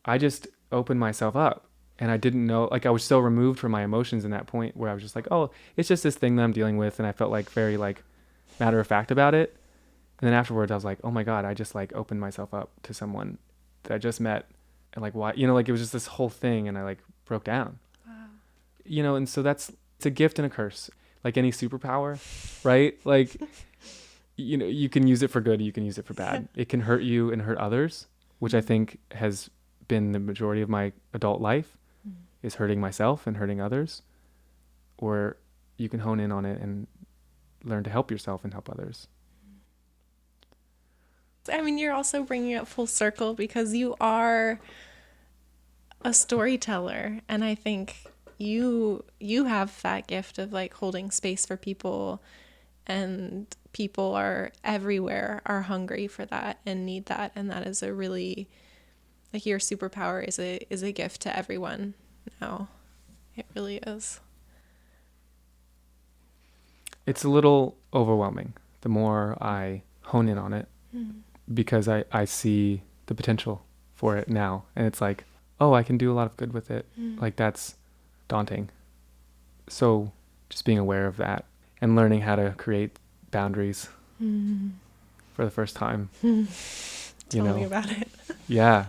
I just opened myself up, and I didn't know, like I was so removed from my emotions in that point where I was just like, oh, it's just this thing that I'm dealing with, and I felt like very like matter of fact about it. And then afterwards I was like, oh my God, I just like opened myself up to someone that I just met, and like why, like it was just this whole thing, and I like broke down. Wow. And so it's a gift and a curse, like any superpower, right? Like you can use it for good, you can use it for bad. It can hurt you and hurt others, which I think has been the majority of my adult life, is hurting myself and hurting others. Or you can hone in on it and learn to help yourself and help others. I mean, you're also bringing it full circle, because you are a storyteller, and I think you have that gift of like holding space for people, and people are everywhere are hungry for that and need that, and that is a really, like, your superpower is a gift to everyone now. It really is. It's a little overwhelming the more I hone in on it, because I see the potential for it now, and it's like, oh, I can do a lot of good with it. Like, that's daunting. So just being aware of that and learning how to create boundaries for the first time. Tell me about it. Yeah.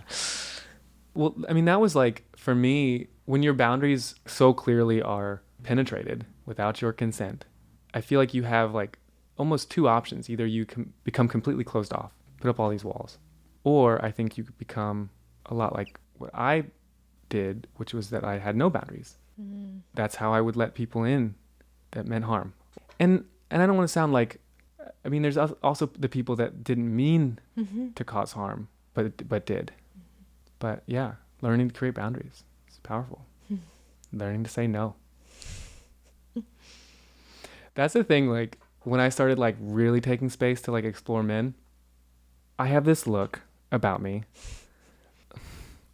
Well, I mean, that was like, for me, when your boundaries so clearly are penetrated without your consent, I feel like you have like almost two options. Either you can become completely closed off, put up all these walls, or I think you could become a lot like what I did, which was that I had no boundaries. That's how I would let people in that meant harm. And I don't want to sound like, I mean, there's also the people that didn't mean to cause harm, but did. But yeah, learning to create boundaries is powerful. Learning to say no. That's the thing, like, when I started like really taking space to like explore men, I have this look about me.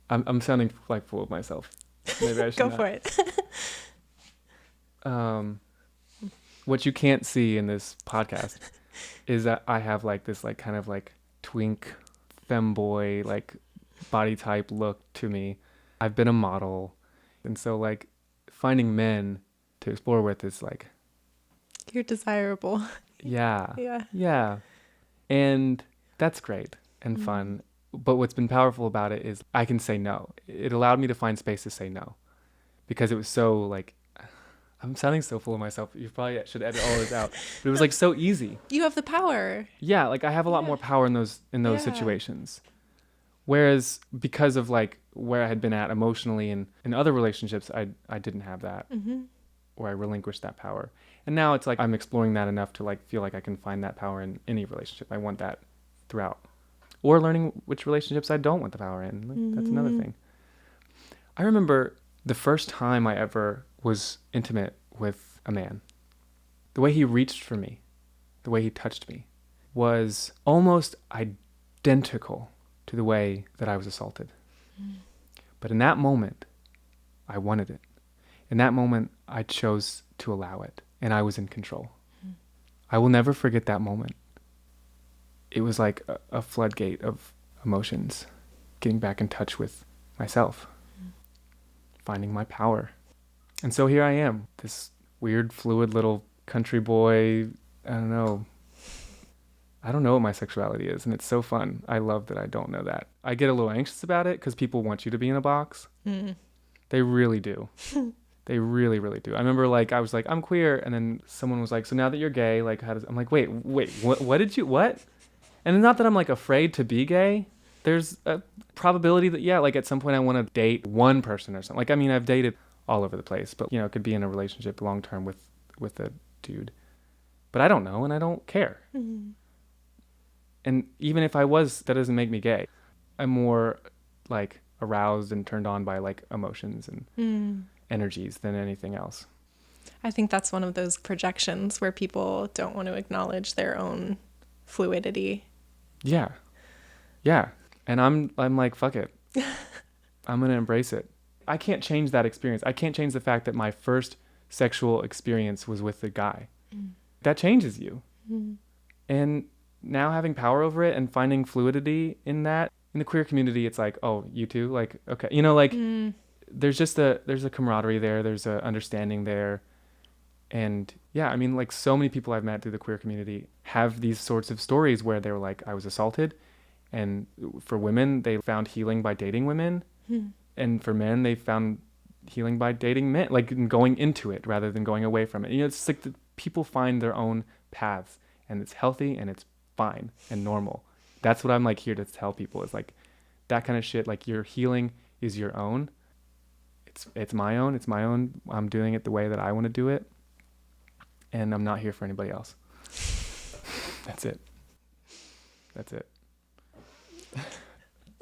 I'm sounding like full of myself. Maybe I should Go not. for it. What you can't see in this podcast is that I have like this like kind of like twink femboy like body type look to me. I've been a model, and so like finding men to explore with is like, You're desirable. yeah, and that's great and fun. But what's been powerful about it is I can say no. It allowed me to find space to say no, because it was so like, I'm sounding so full of myself. You probably should edit all this out. But it was like so easy. You have the power. Yeah, like I have a lot more power in those situations. Whereas because of like where I had been at emotionally and in other relationships, I didn't have that, or I relinquished that power. And now it's like I'm exploring that enough to like feel like I can find that power in any relationship. I want that throughout. or learning which relationships I don't want the power in. Like, that's another thing. I remember the first time I ever was intimate with a man. The way he reached for me, the way he touched me, was almost identical to the way that I was assaulted. But in that moment, I wanted it. In that moment, I chose to allow it, and I was in control. I will never forget that moment. It was like a floodgate of emotions, getting back in touch with myself, finding my power. And so here I am, this weird, fluid little country boy. I don't know what my sexuality is, and it's so fun. I love that I don't know that. I get a little anxious about it because people want you to be in a box. They really do. They really, really do. I remember I was like, I'm queer. And then someone was like, so now that you're gay, like, I'm like, wait, what did you, what? And it's not that I'm like afraid to be gay. There's a probability that, yeah, like at some point I want to date one person or something. Like, I mean, I've dated all over the place, but it could be in a relationship long-term with a dude. But I don't know, and I don't care. And even if I was, that doesn't make me gay. I'm more like aroused and turned on by like emotions and energies than anything else. I think that's one of those projections where people don't want to acknowledge their own fluidity. Yeah. And I'm like, fuck it. I'm going to embrace it. I can't change that experience. I can't change the fact that my first sexual experience was with a guy. That changes you. And now having power over it and finding fluidity in that, in the queer community, it's like, oh, you too? Like, okay. There's just there's a camaraderie there. There's a understanding there. And yeah, I mean, like so many people I've met through the queer community have these sorts of stories where they were like, I was assaulted. And for women, they found healing by dating women. And for men, they found healing by dating men, like going into it rather than going away from it. It's like people find their own paths, and it's healthy and it's fine and normal. That's what I'm like here to tell people, is like that kind of shit. Like, your healing is your own. It's my own. It's my own. I'm doing it the way that I want to do it. And I'm not here for anybody else. That's it.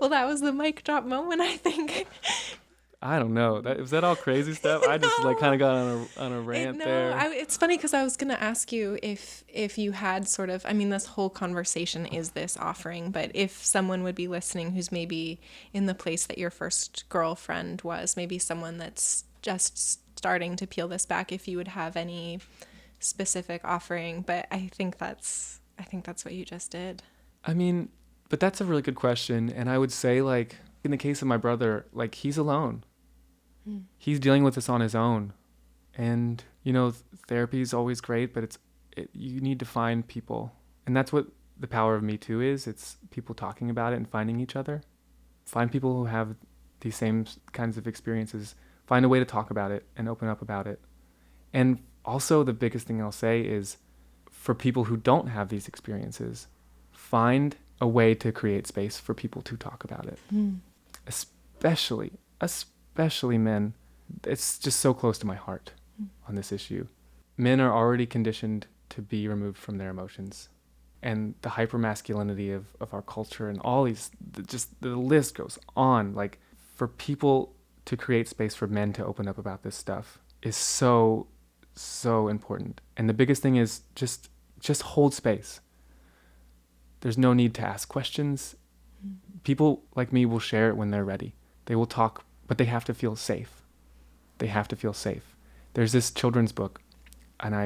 Well, that was the mic drop moment, I think. I don't know. Was that all crazy stuff? I just like kind of got on a rant there. It's funny because I was going to ask you if you had sort of, I mean, this whole conversation is this offering, but if someone would be listening who's maybe in the place that your first girlfriend was, maybe someone that's just starting to peel this back, if you would have any specific offering. But I think that's what you just did. I mean, but that's a really good question. And I would say, like, in the case of my brother, like, he's alone. He's dealing with this on his own. And, therapy is always great, but you need to find people. And that's what the power of Me Too is. It's people talking about it and finding each other. Find people who have these same kinds of experiences. Find a way to talk about it and open up about it. And also, the biggest thing I'll say is, for people who don't have these experiences, find a way to create space for people to talk about it. Especially men. It's just so close to my heart on this issue. Men are already conditioned to be removed from their emotions. And the hypermasculinity of our culture and all these, the list goes on. Like, for people to create space for men to open up about this stuff is so, so important. And the biggest thing is just hold space. There's no need to ask questions. People like me will share it when they're ready. They will talk, but they have to feel safe. There's this children's book, and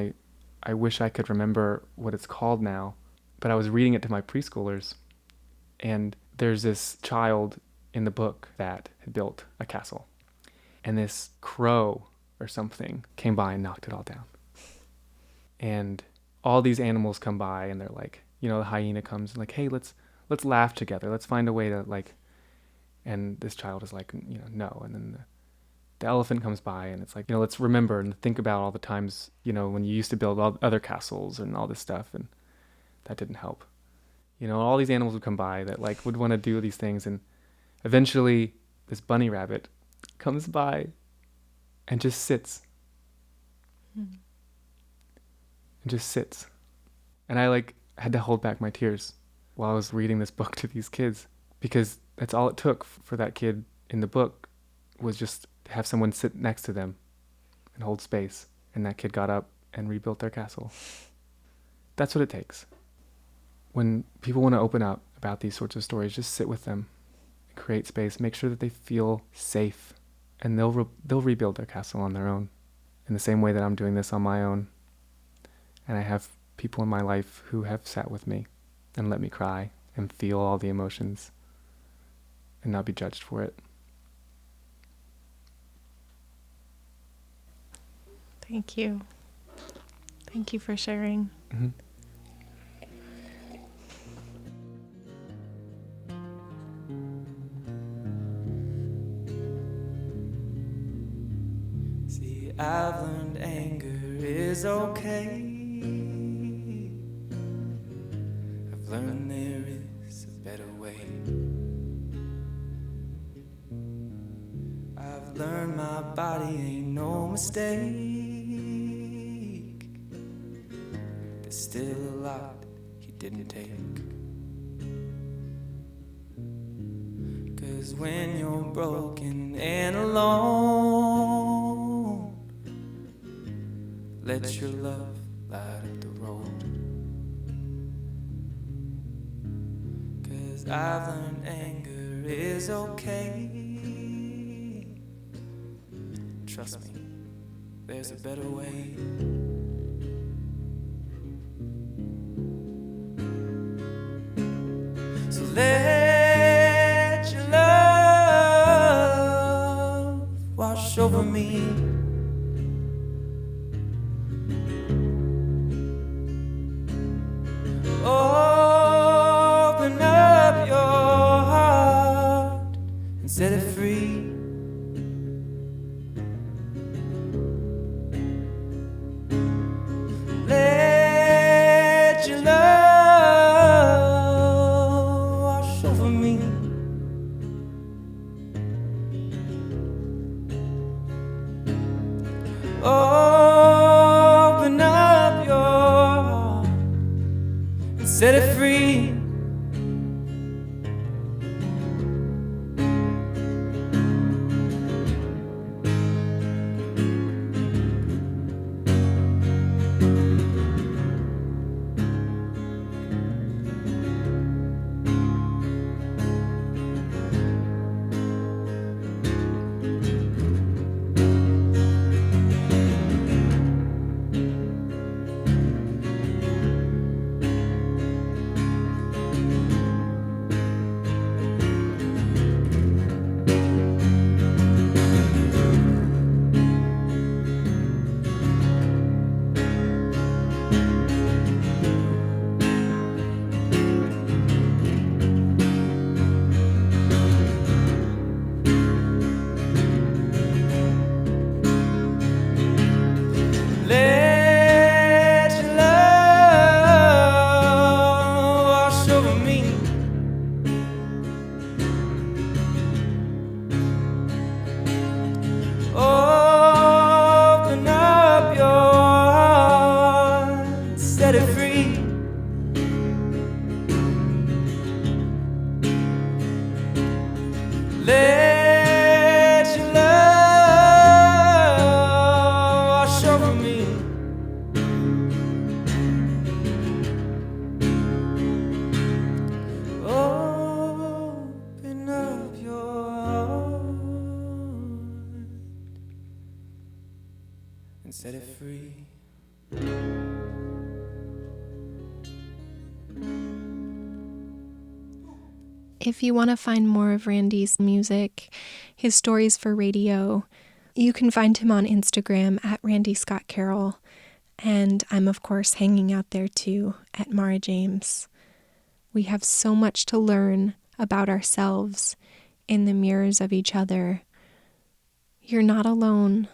I wish I could remember what it's called now, but I was reading it to my preschoolers, and there's this child in the book that had built a castle, and this crow or something came by and knocked it all down. And all these animals come by, and they're like, the hyena comes and like, hey, let's laugh together. Let's find a way to like, and this child is like, no. And then the elephant comes by, and it's like, let's remember and think about all the times, when you used to build all other castles and all this stuff, and that didn't help. All these animals would come by that like would want to do these things, and eventually this bunny rabbit comes by and just sits. And just sits. And I like had to hold back my tears while I was reading this book to these kids, because that's all it took for that kid in the book, was just to have someone sit next to them and hold space. And that kid got up and rebuilt their castle. That's what it takes. When people want to open up about these sorts of stories, just sit with them, create space, make sure that they feel safe, and they'll rebuild their castle on their own, in the same way that I'm doing this on my own. And I have people in my life who have sat with me and let me cry and feel all the emotions and not be judged for it. Thank you. Thank you for sharing. Mm-hmm. See, I've learned anger is okay. I've learned there is a better way. I've learned my body ain't no mistake. There's still a lot you didn't take. 'Cause when you're broken and alone, let your love light up the road. 'Cause I've learned anger is okay. Trust me, there's a better way. So let your love wash over me. Open up your heart and set it free. Let your love wash over me. Open up your heart and set it free. Let your love wash over me. Open up your heart, set it free. Let your love wash over me. Open up your heart and set it free. If you want to find more of Randy's music, his stories for radio, you can find him on Instagram at Randy Scott Carroll. And I'm, of course, hanging out there too at Maura James. We have so much to learn about ourselves in the mirrors of each other. You're not alone.